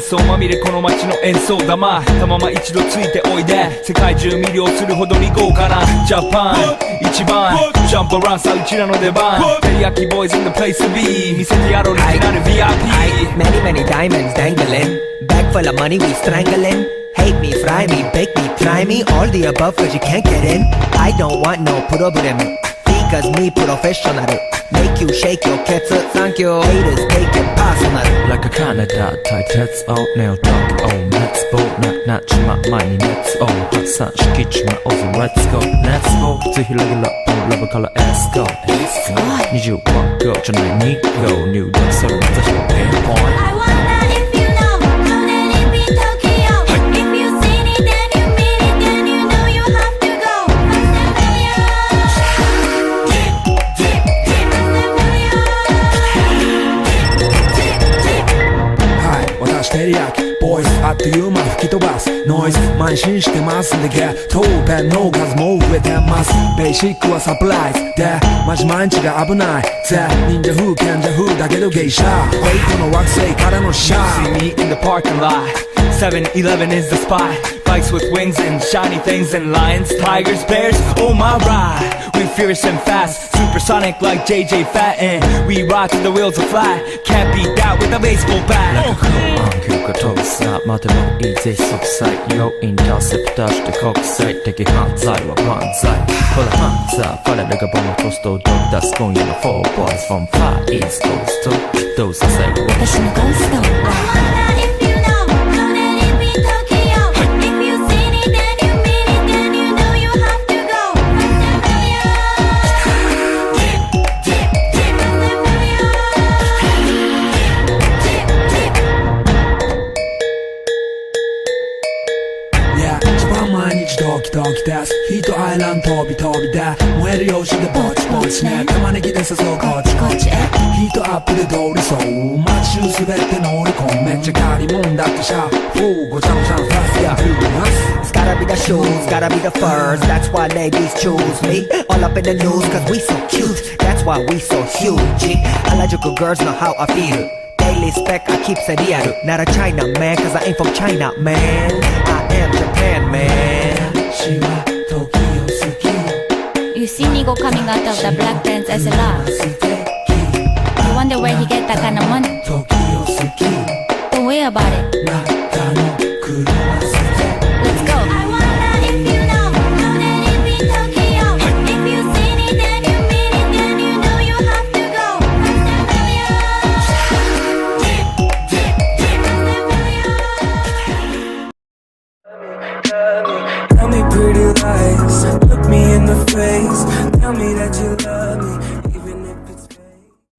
喧騒まみれこの街の演奏玉たまま一度ついておいで世界中魅了するほどに豪華なジャパン一番ジャンプアランさうちらの出番テリヤキボーイズ in the place to be 見せてやろうオリジナル VIP Many many diamonds dangling Bag full of money we strangling Hate me, fry me, bake me, try me All the above cause you can't get in I don't want no problem Because me professional Make you shake your cats Thank you Haters take it personal Like a Canada type Let's all nail talk Oh let's go not 치마 많이 Let's all 확산시키지마 어서 Let's go Let's go 또 힐러길러 Love color Let's go Need you walk go 전화에 니고 New dance 서로 다시 pinpoint I wonder if you know that it be Tokyo If you seen it then you mean it then you know you have to go私テリヤキボーイズあっという間吹き飛ばすノイズ慢心してますんでゲットペンの数も増えてますベーシックはサプライズでマジ毎日が危ないぜ忍者風賢者風だけどゲイシャーフェイクの惑星からのシャー See me in the parking lot 7-Eleven is the spot Bikes with wings and shiny things and lions, tigers, bears, oh my ride We fierce and fast, supersonic like JJ Fatten We ride till the wheels are flat, can't beat that with a baseball bat Like a cool 안큐가 터졌어 마대로 이제 속삭 Yo interceptor 때 곡살 되게 한자이와 반자이 홀라 한자 팔레르가 보면 토스도 that's going on the 4 boys from far east coast to those are say 私のゴースト I wonder if you know that it be Tokyo If you seen it then you mean it then you know you have to go Yeah 一番毎日ドキドキですヒートアイランド飛び飛びで燃える用紙でぼちぼちね玉ねぎで誘うこっちこっちへヒートアップで通りそう街中すべて乗り込むめっちゃ借りもんだってシャフーごちゃごちゃのフラスやフーマス It's gotta be the shoes, gotta be the furs That's why ladies choose me All up in the news cause we so cute That's why we so huge Harajuku girls know how I feel Daily spec I keep it real Not a China man cause I ain't from China man I am Japan man 私は時を好き You see Nigo coming out of the black pants SLR You wonder where he get that kind of money 時を好き Don't worry about it あなたの車好き Let's go I wonder if you know that it be Tokyo If you seen it then you mean it then you know you have to go Tell me pretty lies, look me in the face, tell me that you love